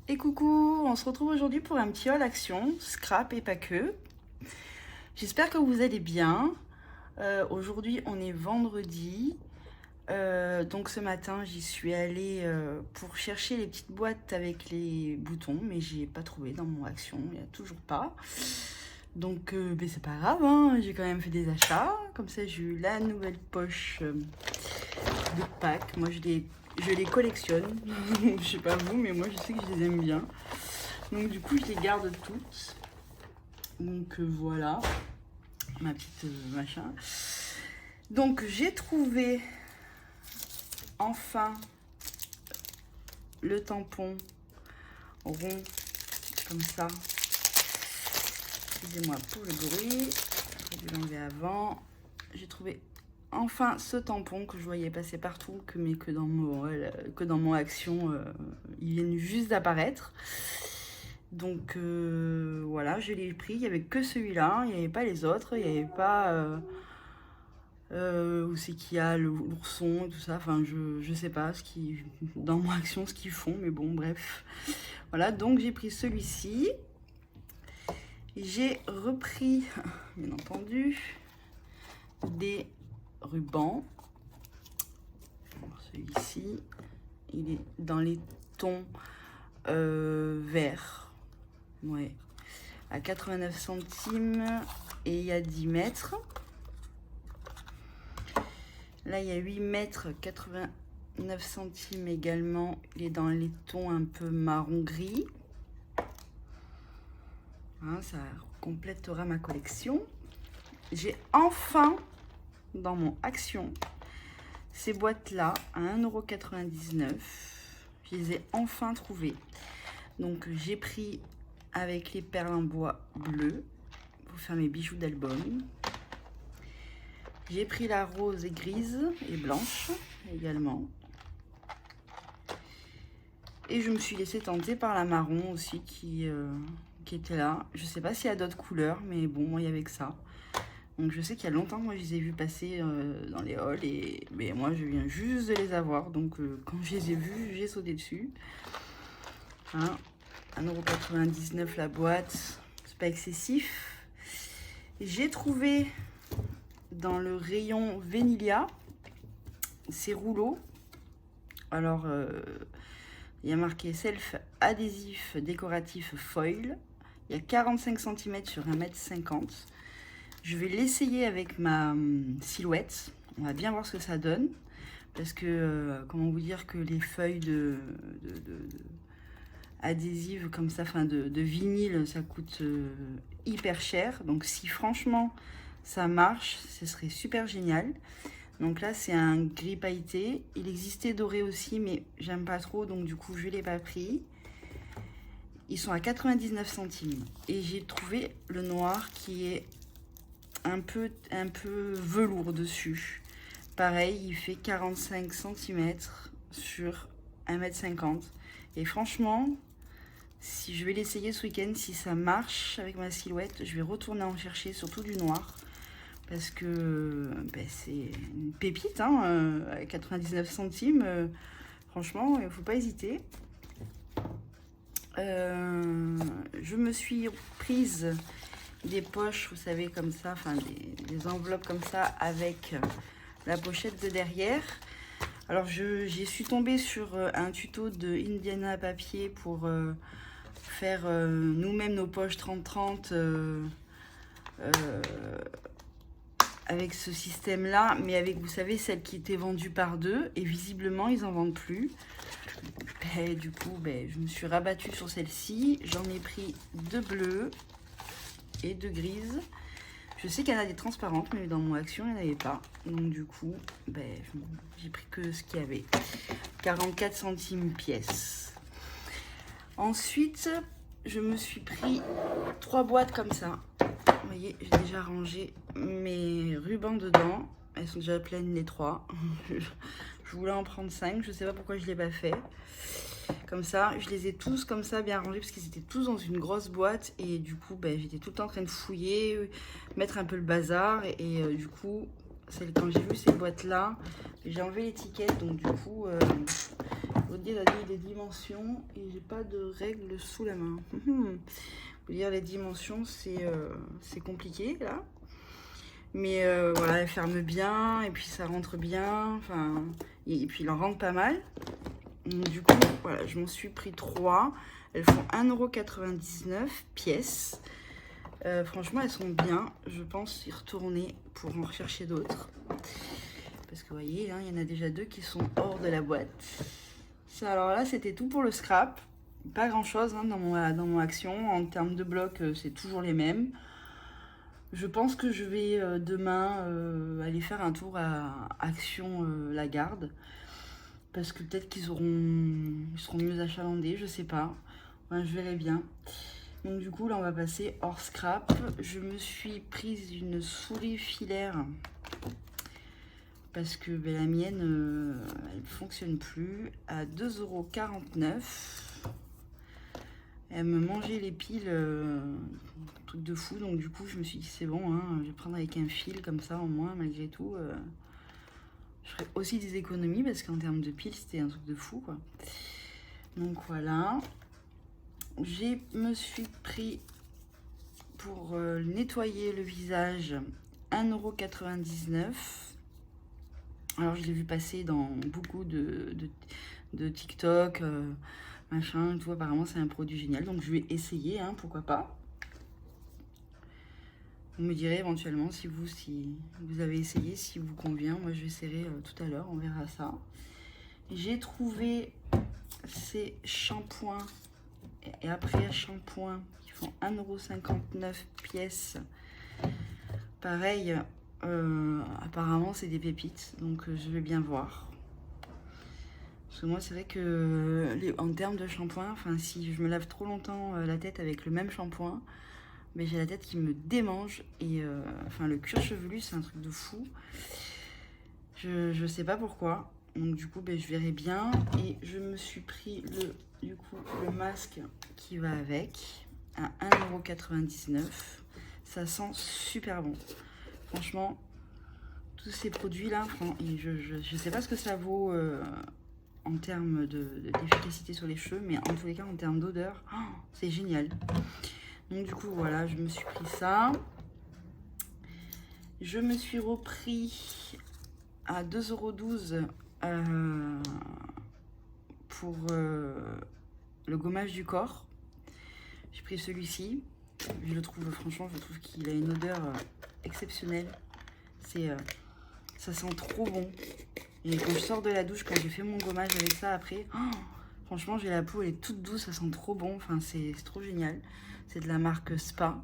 Et coucou, on se retrouve aujourd'hui pour un petit haul action, scrap et pas que. J'espère que vous allez bien. Aujourd'hui on est vendredi. Donc ce matin j'y suis allée pour chercher les petites boîtes avec les boutons, mais j'ai pas trouvé dans mon action, il n'y a toujours pas. Donc mais c'est pas grave, hein, j'ai quand même fait des achats. Comme ça j'ai eu la nouvelle poche de Pâques. Moi je les collectionne. Je sais pas vous, mais moi je sais que je les aime bien. Donc du coup je les garde toutes. Donc voilà, ma petite machin. Donc j'ai trouvé enfin le tampon rond comme ça. Excusez-moi pour le bruit, j'ai dû l'enlever avant. J'ai trouvé enfin ce tampon que je voyais passer partout, que dans mon action, ils viennent juste d'apparaître. Donc voilà, je l'ai pris, il n'y avait que celui-là, il n'y avait pas les autres, il n'y avait pas où c'est qu'il y a l'ourson, tout ça, enfin je sais pas dans mon action ce qu'ils font, mais bon bref. Voilà, donc j'ai pris celui-ci. J'ai repris, bien entendu, des rubans. Celui-ci, il est dans les tons verts. Ouais. À 89 centimes et il y a 10 mètres. Là, il y a 8 mètres, 89 centimes également. Il est dans les tons un peu marron-gris. Hein, ça complétera ma collection. J'ai enfin, dans mon action, ces boîtes-là à 1,99 €. Je les ai enfin trouvées. Donc, j'ai pris avec les perles en bois bleu pour faire mes bijoux d'album. J'ai pris la rose et grise et blanche également. Et je me suis laissée tenter par la marron aussi qui était là. Je sais pas s'il y a d'autres couleurs, mais bon, moi il y avait que ça. Donc je sais qu'il y a longtemps que moi je les ai vus passer dans les halls, mais moi je viens juste de les avoir. Donc quand je les ai vus, j'ai sauté dessus. Hein, 1,99 € la boîte, c'est pas excessif. J'ai trouvé dans le rayon Venilia ces rouleaux. Alors il y a marqué self adhésif décoratif foil. Il y a 45 cm sur 1,50 m. Je vais l'essayer avec ma silhouette. On va bien voir ce que ça donne. Parce que, comment vous dire, que les feuilles adhésives comme ça, enfin de vinyle, ça coûte hyper cher. Donc si franchement ça marche, ce serait super génial. Donc là c'est un gris pailleté. Il existait doré aussi, mais j'aime pas trop, donc du coup je l'ai pas pris. Ils sont à 99 centimes. Et j'ai trouvé le noir qui est un peu velours dessus. Pareil, il fait 45 cm sur 1,50 m. Et franchement, si je vais l'essayer ce week-end, si ça marche avec ma silhouette, je vais retourner en chercher, surtout du noir. Parce que ben, c'est une pépite, hein, à 99 centimes. Franchement, il ne faut pas hésiter. Je me suis prise des poches, vous savez, comme ça, enfin des enveloppes comme ça avec la pochette de derrière. Alors j'y suis tombée sur un tuto de Indiana Papier pour faire nous-mêmes nos poches 30-30 avec ce système là, mais avec, vous savez, celle qui était vendue par deux, et visiblement ils en vendent plus. Et du coup je me suis rabattue sur celle-ci. J'en ai pris deux bleues et deux grises. Je sais qu'il y en a des transparentes, mais dans mon action il n'y en avait pas, donc du coup j'ai pris que ce qu'il y avait. 44 centimes pièce. Ensuite je me suis pris 3 boîtes comme ça. Vous voyez, j'ai déjà rangé mes rubans dedans. Elles sont déjà pleines les 3. Je voulais en prendre 5, je sais pas pourquoi je l'ai pas fait. Comme ça, je les ai tous comme ça bien rangés parce qu'ils étaient tous dans une grosse boîte. Et du coup, j'étais tout le temps en train de fouiller, mettre un peu le bazar. Et du coup, quand j'ai vu ces boîtes-là, j'ai enlevé l'étiquette. Donc du coup, vous dire les dimensions et j'ai pas de règles sous la main. Vous dire les dimensions, c'est compliqué là. Mais voilà, elle ferme bien et puis ça rentre bien. Enfin, et puis il en rentre pas mal. Donc, du coup, voilà, je m'en suis pris 3. Elles font 1,99 € pièce. Franchement, elles sont bien. Je pense y retourner pour en rechercher d'autres. Parce que vous voyez, hein, il y en a déjà 2 qui sont hors de la boîte. Ça, alors là, c'était tout pour le scrap. Pas grand chose hein, dans mon action. En termes de blocs, c'est toujours les mêmes. Je pense que je vais demain aller faire un tour à Action Lagarde. Parce que peut-être qu'ils seront mieux achalandés, je sais pas. Enfin, je verrai bien. Donc du coup, là, on va passer hors scrap. Je me suis prise une souris filaire. Parce que ben, la mienne, elle ne fonctionne plus. À 2,49 €. Elle me mangeait les piles, truc de fou. Donc du coup, je me suis dit, c'est bon, hein, je vais prendre avec un fil comme ça, au moins, malgré tout. Je ferai aussi des économies parce qu'en termes de piles, c'était un truc de fou, quoi. Donc voilà. Je me suis pris pour nettoyer le visage 1,99 €. Alors, je l'ai vu passer dans beaucoup de TikTok, machin, tout. Apparemment, c'est un produit génial. Donc, je vais essayer, hein, pourquoi pas. Vous me direz éventuellement si vous avez essayé, si vous convient. Moi, je essaierai tout à l'heure, on verra ça. J'ai trouvé ces shampoings et après shampoings qui font 1,59 € pièce. Pareil, apparemment, c'est des pépites, donc je vais bien voir. Parce que moi, c'est vrai que en termes de shampoing, enfin, si je me lave trop longtemps la tête avec le même shampoing, mais j'ai la tête qui me démange et enfin le cuir chevelu c'est un truc de fou. Je sais pas pourquoi. Donc du coup ben, je verrai bien. Et je me suis pris le masque qui va avec à 1,99 €. Ça sent super bon. Franchement, tous ces produits là, je sais pas ce que ça vaut en termes d'efficacité sur les cheveux, mais en tous les cas en termes d'odeur, oh, c'est génial. Donc du coup voilà, je me suis pris ça. Je me suis repris à 2,12 € pour le gommage du corps. J'ai pris celui-ci. Je le trouve, franchement, je trouve qu'il a une odeur exceptionnelle. Ça sent trop bon. Et quand je sors de la douche, quand j'ai fait mon gommage avec ça après, oh, franchement, j'ai la peau, elle est toute douce, ça sent trop bon. Enfin, c'est trop génial. C'est de la marque Spa.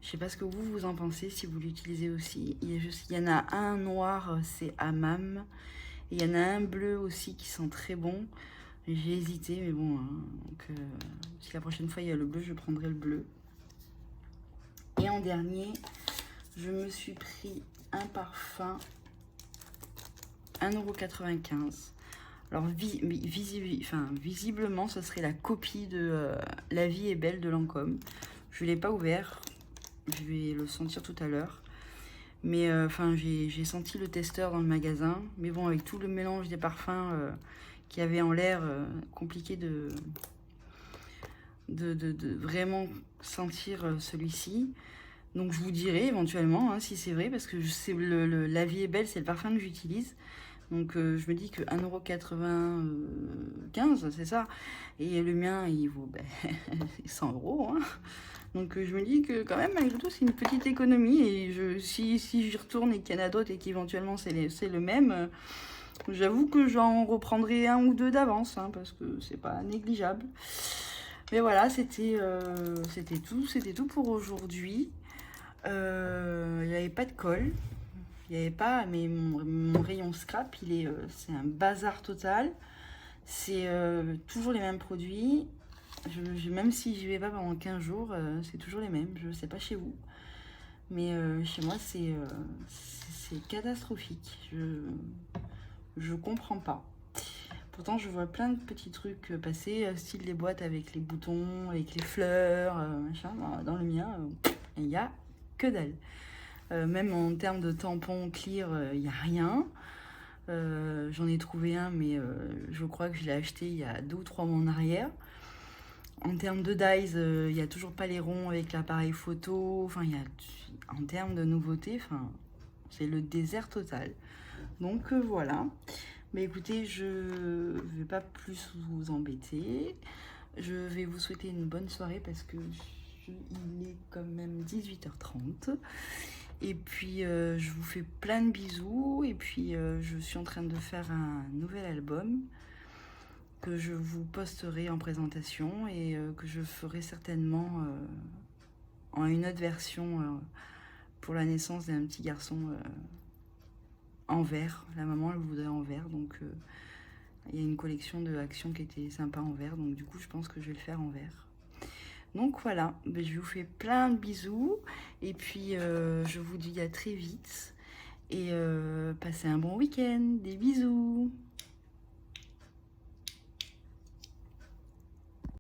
Je sais pas ce que vous en pensez, si vous l'utilisez aussi. Il y en a un noir, c'est Hammam. Et il y en a un bleu aussi qui sent très bon. J'ai hésité, mais bon, hein, donc, si la prochaine fois il y a le bleu, je prendrai le bleu. Et en dernier, je me suis pris un parfum 1,95 €. Alors, visiblement, ce serait la copie de La vie est belle de Lancôme. Je ne l'ai pas ouvert. Je vais le sentir tout à l'heure. Mais enfin, j'ai senti le testeur dans le magasin. Mais bon, avec tout le mélange des parfums qui avait en l'air compliqué de vraiment sentir celui-ci. Donc, je vous dirai éventuellement hein, si c'est vrai. Parce que La vie est belle, c'est le parfum que j'utilise. Donc je me dis que 1,95 €, c'est ça. Et le mien, il vaut 100 €. Hein. Donc je me dis que quand même, malgré tout, c'est une petite économie. Et si j'y retourne et qu'il y en a d'autres et qu'éventuellement c'est le même, j'avoue que j'en reprendrai 1 ou 2 d'avance. Hein, parce que c'est pas négligeable. Mais voilà, c'était tout pour aujourd'hui. Il n'y avait pas de colle. Il n'y avait pas, mais mon rayon scrap, c'est un bazar total. C'est toujours les mêmes produits. Même si j'y vais pas pendant 15 jours, c'est toujours les mêmes. Je ne sais pas chez vous. Mais chez moi, c'est catastrophique. Je comprends pas. Pourtant, je vois plein de petits trucs passer, style les boîtes avec les boutons, avec les fleurs, machin. Dans le mien, il n'y a que dalle. Même en termes de tampons clear, il n'y a rien. J'en ai trouvé un, mais je crois que je l'ai acheté il y a 2 ou 3 mois en arrière. En termes de dies, il n'y a toujours pas les ronds avec l'appareil photo. Enfin, en termes de nouveautés, enfin, c'est le désert total. Donc voilà. Mais écoutez, je vais pas plus vous embêter. Je vais vous souhaiter une bonne soirée parce que il est quand même 18h30. Et puis je vous fais plein de bisous. Et puis je suis en train de faire un nouvel album que je vous posterai en présentation et que je ferai certainement en une autre version pour la naissance d'un petit garçon en verre. La maman le voudrait en verre, donc il y a une collection de actions qui était sympa en verre, donc du coup je pense que je vais le faire en verre. Donc voilà, je vous fais plein de bisous et puis je vous dis à très vite et passez un bon week-end. Des bisous.